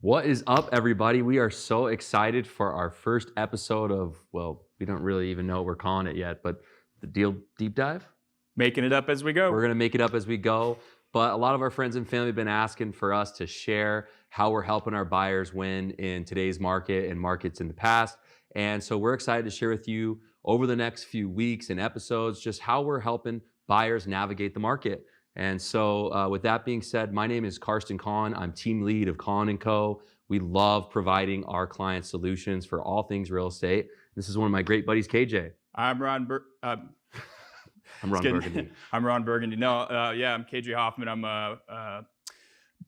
What is up, everybody? We are so excited for our first episode of, well, we don't really even know what we're calling it yet, but the Deal Deep Dive. Making it up as we go. We're going to make it up as we go. But a lot of our friends and family have been asking for us to share how we're helping our buyers win in today's market and markets in the past. And so we're excited to share with you over the next few weeks and episodes just how we're helping buyers navigate the market. And so with that being said, my name is Karsten Kahn. I'm team lead of Kahn & Co. We love providing our clients solutions for all things real estate. This is one of my great buddies, KJ. I'm Ron Burgundy. I'm Ron Burgundy. No, I'm KJ Hoffman. I'm a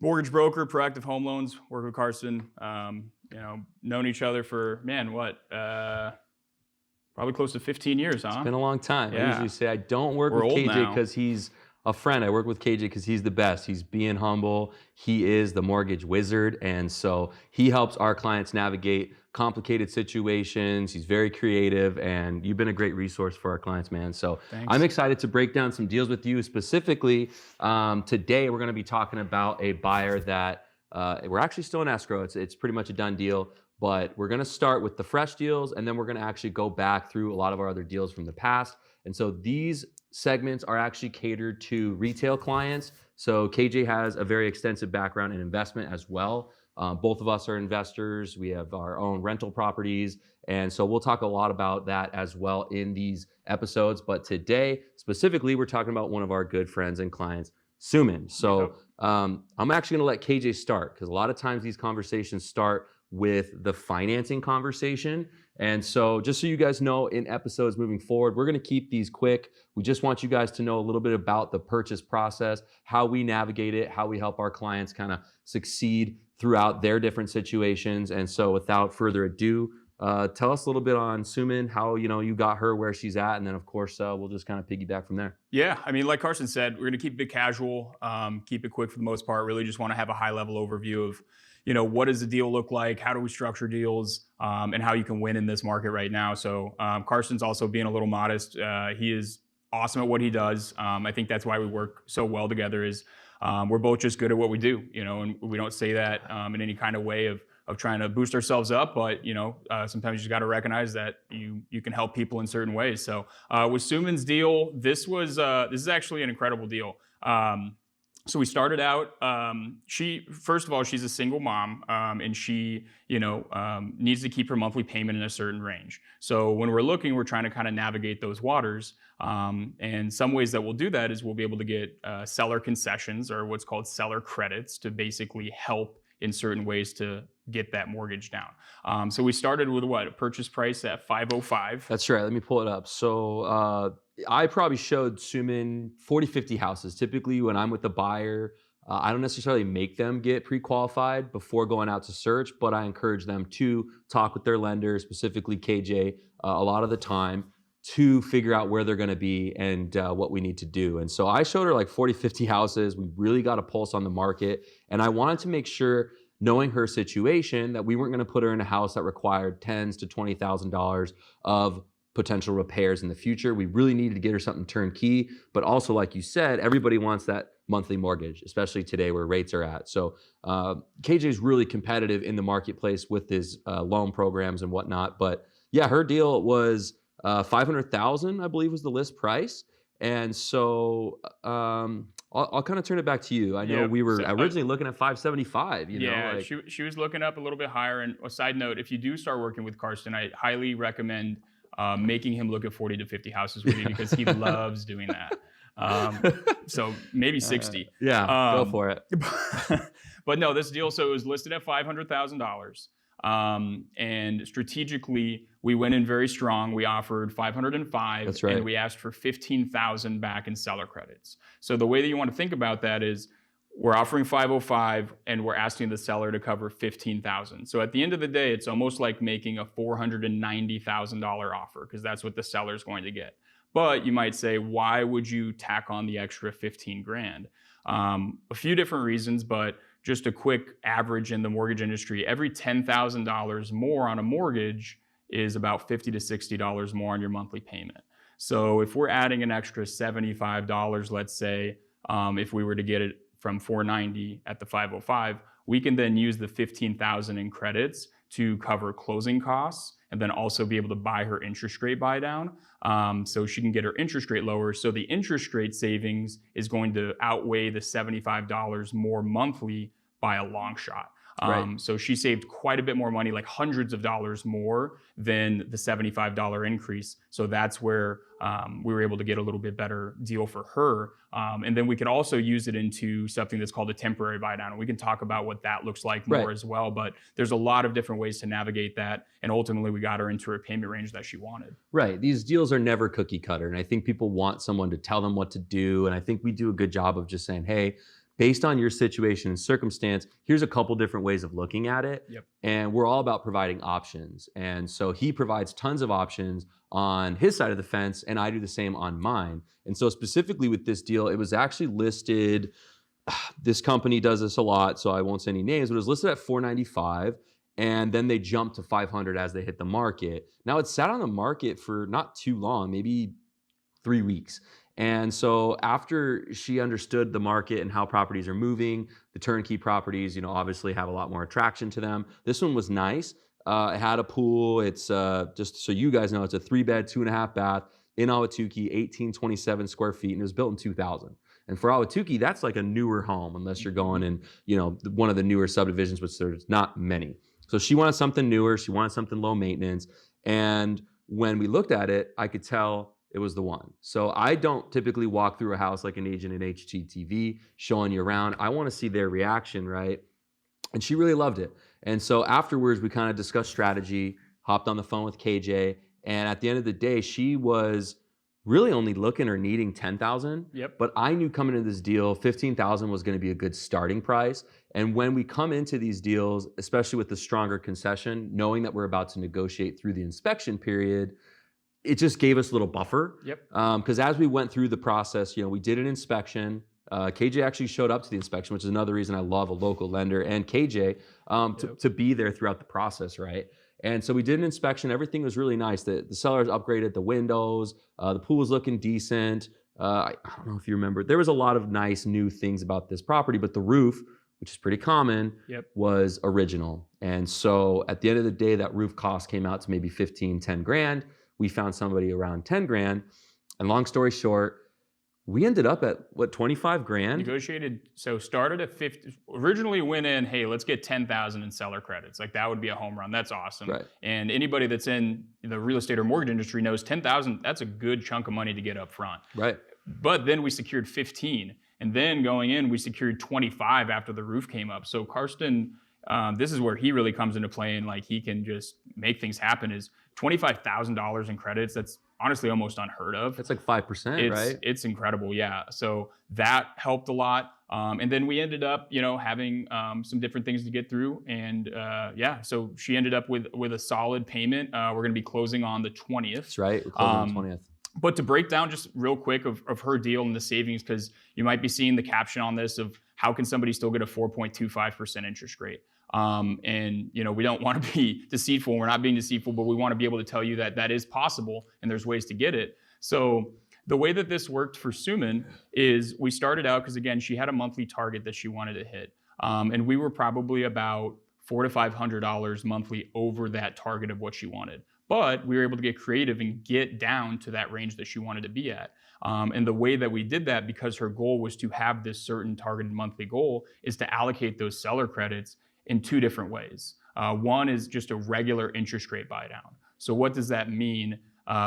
mortgage broker, proactive home loans. Work with Karsten. Known each other for probably close to 15 years, huh? It's been a long time. Yeah. I usually say I don't work We're with old KJ now. because he's a friend. I work with KJ because he's the best. He's being humble. He is the mortgage wizard. And so he helps our clients navigate complicated situations. He's very creative, and you've been a great resource for our clients, man. So Thanks. I'm excited to break down some deals with you. Specifically, today we're going to be talking about a buyer that we're actually still in escrow. It's pretty much a done deal. But we're going to start with the fresh deals, and then we're going to actually go back through a lot of our other deals from the past. And so these segments are actually catered to retail clients. So KJ has a very extensive background in investment as well. Both of us are investors. We have our own rental properties. And so we'll talk a lot about that as well in these episodes. But today, specifically, we're talking about one of our good friends and clients, Suman. So I'm actually going to let KJ start, because a lot of times these conversations start with the financing conversation. And so just so you guys know, in episodes moving forward, we're going to keep these quick. We just want you guys to know a little bit about the purchase process, how we navigate it, how we help our clients kind of succeed throughout their different situations. And so without further ado, tell us a little bit on Suman, how you got her where she's at, and then of course we'll just kind of piggyback from there. Yeah, I mean, like Karsten said, we're going to keep it casual, keep it quick for the most part. Really just want to have a high-level overview of what does the deal look like? How do we structure deals? And how you can win in this market right now. So Karsten's also being a little modest. He is awesome at what he does. I think that's why we work so well together is we're both just good at what we do, and we don't say that in any kind of way of trying to boost ourselves up, but sometimes you just got to recognize that you can help people in certain ways. So with Suman's deal, this is actually an incredible deal. So we started out, first of all, she's a single mom, and she, needs to keep her monthly payment in a certain range. So when we're trying to kind of navigate those waters. And some ways that we'll do that is we'll be able to get seller concessions, or what's called seller credits, to basically help in certain ways to get that mortgage down. So we started with a purchase price at $505. That's right. Let me pull it up. So I probably showed Suman 40, 50 houses. Typically when I'm with the buyer, I don't necessarily make them get pre-qualified before going out to search, but I encourage them to talk with their lender, specifically KJ, a lot of the time, to figure out where they're going to be and what we need to do. And so I showed her like 40, 50 houses. We really got a pulse on the market. And I wanted to make sure, knowing her situation, that we weren't going to put her in a house that required $10,000 to $20,000 of potential repairs in the future. We really needed to get her something turnkey. But also, like you said, everybody wants that monthly mortgage, especially today where rates are at. So KJ is really competitive in the marketplace with his loan programs and whatnot. But yeah, her deal was $500,000, I believe, was the list price. And so I'll kind of turn it back to you. I know we were originally looking at $575. She was looking up a little bit higher. And a side note, if you do start working with Karsten, I highly recommend making him look at 40 to 50 houses with you, because he loves doing that. So maybe 60. Go for it. But no, this deal, so it was listed at $500,000. And strategically, we went in very strong. We offered $505. That's right. And we asked for $15,000 back in seller credits. So the way that you want to think about that is we're offering $505 and we're asking the seller to cover $15,000. So at the end of the day, it's almost like making a $490,000 offer, because that's what the seller's going to get. But you might say, why would you tack on the extra 15 grand? A few different reasons, but just a quick average in the mortgage industry, every $10,000 more on a mortgage is about $50 to $60 more on your monthly payment. So if we're adding an extra $75, let's say, if we were to get it from $490 at the $505, we can then use the 15,000 in credits to cover closing costs and then also be able to buy her interest rate buy down. So she can get her interest rate lower. So the interest rate savings is going to outweigh the $75 more monthly by a long shot. Right. So she saved quite a bit more money, like hundreds of dollars more than the $75 increase. So that's where we were able to get a little bit better deal for her. And then we could also use it into something that's called a temporary buy down. And we can talk about what that looks like more Right. as well. But there's a lot of different ways to navigate that. And ultimately, we got her into her payment range that she wanted. Right. These deals are never cookie cutter. And I think people want someone to tell them what to do. And I think we do a good job of just saying, hey, based on your situation and circumstance, here's a couple different ways of looking at it. Yep. And we're all about providing options. And so he provides tons of options on his side of the fence, and I do the same on mine. And so specifically with this deal, it was actually listed, this company does this a lot, so I won't say any names, but it was listed at $495. And then they jumped to $500 as they hit the market. Now it sat on the market for not too long, maybe 3 weeks. And so after she understood the market and how properties are moving, the turnkey properties, obviously have a lot more attraction to them. This one was nice. It had a pool. It's just so you guys know, it's a 3-bed, 2.5 bath in Ahwatukee, 1827 square feet, and it was built in 2000. And for Ahwatukee, that's like a newer home, unless you're going in, one of the newer subdivisions, which there's not many. So she wanted something newer. She wanted something low maintenance. And when we looked at it, I could tell it was the one. So I don't typically walk through a house like an agent in HGTV showing you around. I want to see their reaction, right? And she really loved it. And so afterwards, we kind of discussed strategy, hopped on the phone with KJ. And at the end of the day, she was really only looking or needing 10,000. Yep. But I knew coming into this deal, 15,000 was going to be a good starting price. And when we come into these deals, especially with the stronger concession, knowing that we're about to negotiate through the inspection period, it just gave us a little buffer. Yep. Because as we went through the process, we did an inspection. KJ actually showed up to the inspection, which is another reason I love a local lender and KJ to be there throughout the process, right? And so we did an inspection. Everything was really nice. The sellers upgraded the windows. The pool was looking decent. I don't know if you remember. There was a lot of nice new things about this property, but the roof, which is pretty common, was original. And so at the end of the day, that roof cost came out to maybe 10 grand. We found somebody around 10 grand. And long story short, we ended up at 25 grand? Negotiated, so started at 50, originally went in, hey, let's get 10,000 in seller credits. Like that would be a home run. That's awesome. Right. And anybody that's in the real estate or mortgage industry knows 10,000, that's a good chunk of money to get up front. Right. But then we secured 15. And then going in, we secured 25 after the roof came up. So Karsten, this is where he really comes into play and like he can just make things happen, is $25,000 in credits. That's honestly almost unheard of. That's like 5%, right? It's incredible, yeah. So that helped a lot. And then we ended up, having some different things to get through. And so she ended up with a solid payment. We're going to be closing on the 20th. That's right. We're closing on the 20th. But to break down just real quick of her deal and the savings, because you might be seeing the caption on this of how can somebody still get a 4.25% interest rate? And we don't want to be deceitful. We're not being deceitful, but we want to be able to tell you that that is possible and there's ways to get it. So the way that this worked for Suman is we started out, because again, she had a monthly target that she wanted to hit. And we were probably about $400 to $500 monthly over that target of what she wanted. But we were able to get creative and get down to that range that she wanted to be at. And the way that we did that, because her goal was to have this certain targeted monthly goal, is to allocate those seller credits in 2 different ways. One is just a regular interest rate buy down. So what does that mean?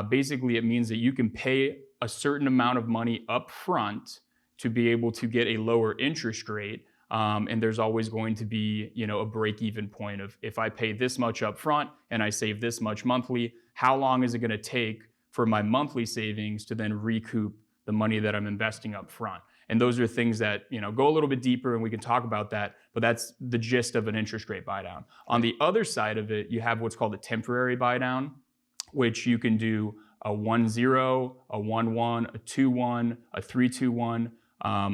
Basically, it means that you can pay a certain amount of money up front to be able to get a lower interest rate. And there's always going to be, a break-even point of, if I pay this much up front and I save this much monthly, how long is it going to take for my monthly savings to then recoup the money that I'm investing up front? And those are things that, go a little bit deeper and we can talk about that, but that's the gist of an interest rate buy down. On the other side of it, you have what's called a temporary buy down, which you can do a 1-0, a 1-1, a 2-1, a 3-2-1.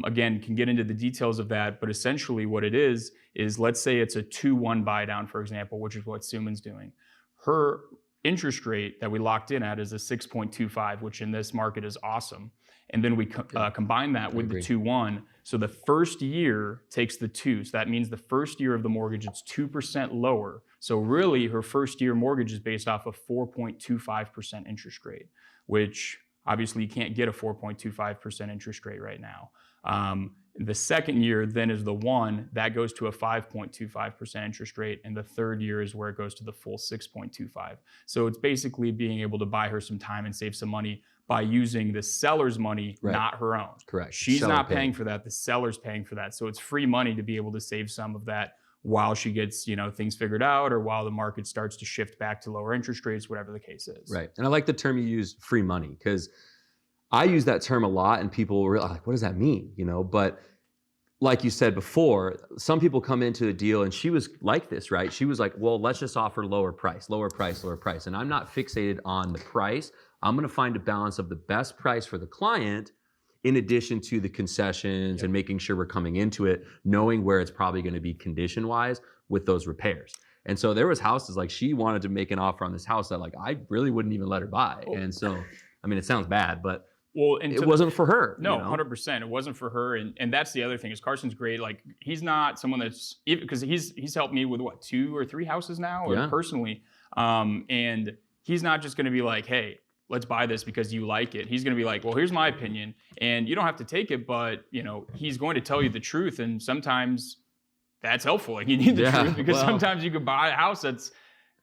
Again, can get into the details of that, but essentially what it is let's say it's a 2-1 buy down, for example, which is what Suman's doing. Her interest rate that we locked in at is a 6.25, which in this market is awesome. And then we combine that with the 2-1. So the first year takes the 2. So that means the first year of the mortgage, it's 2% lower. So really her first year mortgage is based off of 4.25% interest rate, which obviously you can't get a 4.25% interest rate right now. The second year then is the 1 that goes to a 5.25% interest rate, and the third year is where it goes to the full 6.25. So it's basically being able to buy her some time and save some money by using the seller's money, not her own. Correct. She's not paying for that. The seller's paying for that. So it's free money to be able to save some of that while she gets, things figured out, or while the market starts to shift back to lower interest rates, whatever the case is. Right. And I like the term you use, free money, because I use that term a lot and people are like, what does that mean? But like you said before, some people come into a deal, and she was like this, right? She was like, well, let's just offer lower price, lower price, lower price. And I'm not fixated on the price. I'm going to find a balance of the best price for the client in addition to the concessions and making sure we're coming into it, knowing where it's probably going to be condition wise with those repairs. And so there was houses like she wanted to make an offer on this house that like I really wouldn't even let her buy. And so, I mean, it sounds bad, but it wasn't for her. No, 100%. It wasn't for her. And that's the other thing is Carson's great. Like he's not someone that's, because he's helped me with 2 or 3 houses now, or personally. And he's not just going to be like, hey, let's buy this because you like it. He's going to be like, well, here's my opinion, and you don't have to take it, but he's going to tell you the truth. And sometimes that's helpful. Like you need the truth, because sometimes you could buy a house that's,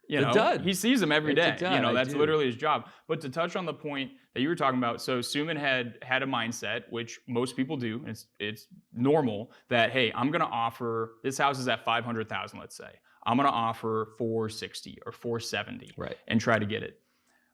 he sees them every day. That's literally his job. But to touch on the point that you were talking about, so Suman had a mindset, which most people do. And it's normal that, hey, I'm going to offer, this house is at $500,000, let's say. I'm going to offer $460,000 or $470,000 and try to get it.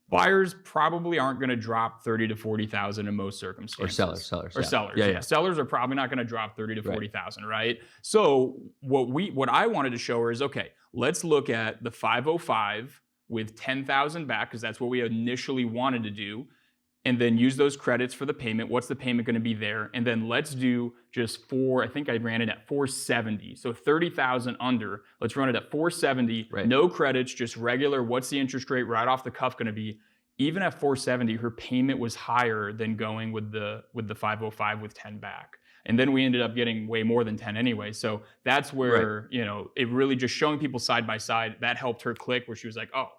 Buyers probably aren't going to drop $30,000 to $40,000 in most circumstances. Or sellers. Sellers. Yeah. Sellers are probably not going to drop $30,000 to $40,000, right? So what I wanted to show her is, okay, let's look at the 505 with $10,000 back, because that's what we initially wanted to do, and then use those credits for the payment. What's the payment going to be there? And then let's do just I think I ran it at 470. So 30,000 under. Let's run it at 470. No credits, just regular. What's the interest rate right off the cuff going to be? Even at 470, her payment was higher than going with the 505 with 10 back. And then we ended up getting way more than 10 anyway. So that's where, it really just showing people side by side, that helped her click, where she was like, oh,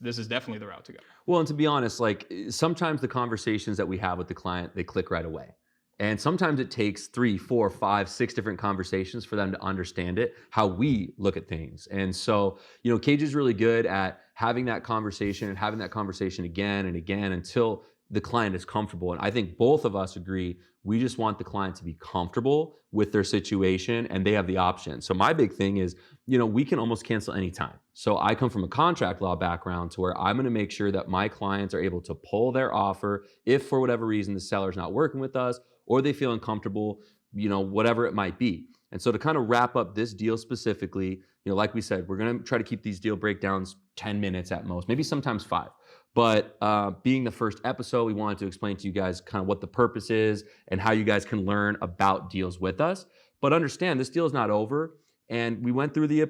this is definitely the route to go. Well, and to be honest, like sometimes the conversations that we have with the client, they click right away. And sometimes it takes 3, 4, 5, 6 different conversations for them to understand it, how we look at things. And so, Cage is really good at having that conversation and having that conversation again and again until the client is comfortable. And I think both of us agree, we just want the client to be comfortable with their situation and they have the option. So my big thing is, we can almost cancel anytime. So I come from a contract law background to where I'm going to make sure that my clients are able to pull their offer if for whatever reason the seller's not working with us or they feel uncomfortable, whatever it might be. And so to kind of wrap up this deal specifically, like we said, we're going to try to keep these deal breakdowns 10 minutes at most, maybe sometimes 5. But being the first episode, we wanted to explain to you guys kind of what the purpose is and how you guys can learn about deals with us. But understand, this deal is not over. And we went through the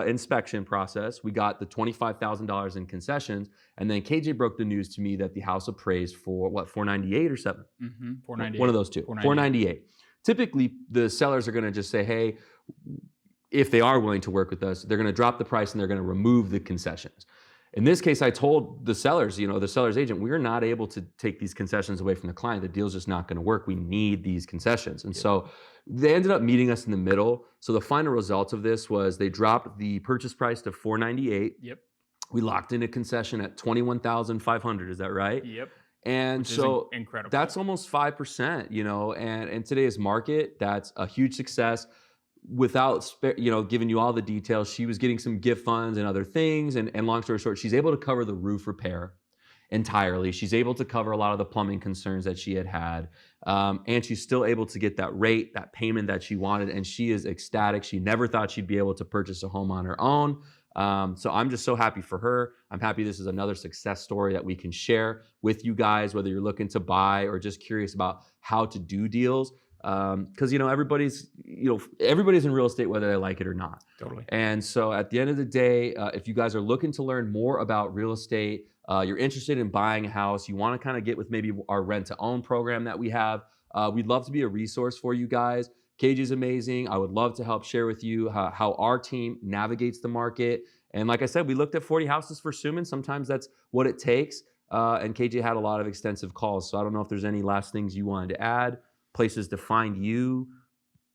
inspection process. We got the $25,000 in concessions. And then KJ broke the news to me that the house appraised for $498 or $7? Mm-hmm. $498. One of those two. $498. Typically, the sellers are going to just say, hey, if they are willing to work with us, they're going to drop the price and they're going to remove the concessions. In this case, I told the sellers, the seller's agent, we're not able to take these concessions away from the client. The deal's just not going to work. We need these concessions. And so they ended up meeting us in the middle. So the final result of this was they dropped the purchase price to $498. Yep. We locked in a concession at $21,500. Is that right? Yep. And which so is incredible. That's almost 5%, and in today's market, that's a huge success. Without giving you all the details, she was getting some gift funds and other things. And long story short, she's able to cover the roof repair entirely. She's able to cover a lot of the plumbing concerns that she had. And she's still able to get that rate, that payment that she wanted. And she is ecstatic. She never thought she'd be able to purchase a home on her own. So I'm just so happy for her. I'm happy this is another success story that we can share with you guys, whether you're looking to buy or just curious about how to do deals. Because everybody's in real estate whether they like it or not. Totally. And so at the end of the day, if you guys are looking to learn more about real estate, you're interested in buying a house, you want to kind of get with maybe our rent to own program that we have, We'd love to be a resource for you guys. KJ is amazing. I would love to help share with you how our team navigates the market. And like I said, we looked at 40 houses for Suman. Sometimes that's what it takes. And KJ had a lot of extensive calls. So I don't know if there's any last things you wanted to add, places to find you.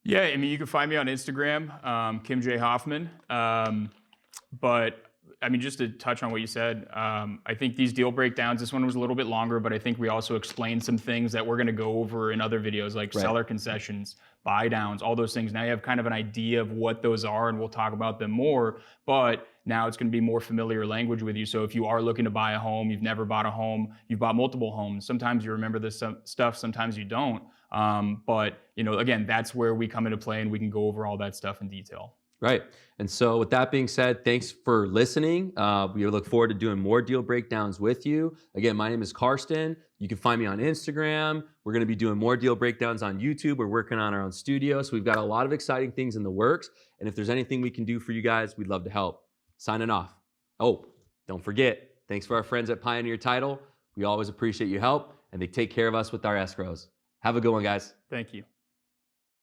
Yeah, I mean, you can find me on Instagram, Kim J. Hoffman. But I mean, just to touch on what you said, I think these deal breakdowns, this one was a little bit longer, but I think we also explained some things that we're going to go over in other videos, like seller concessions, buy downs, all those things. Now you have kind of an idea of what those are, and we'll talk about them more. But now it's going to be more familiar language with you. So if you are looking to buy a home, you've never bought a home, you've bought multiple homes, sometimes you remember this stuff, sometimes you don't. But again, that's where we come into play, and we can go over all that stuff in detail. Right. And so with that being said, thanks for listening. We look forward to doing more deal breakdowns with you. Again, my name is Karsten. You can find me on Instagram. We're going to be doing more deal breakdowns on YouTube. We're working on our own studio. So we've got a lot of exciting things in the works. And if there's anything we can do for you guys, we'd love to help. Signing off. Oh, don't forget, thanks for our friends at Pioneer Title. We always appreciate your help, and they take care of us with our escrows. Have a good one, guys. Thank you.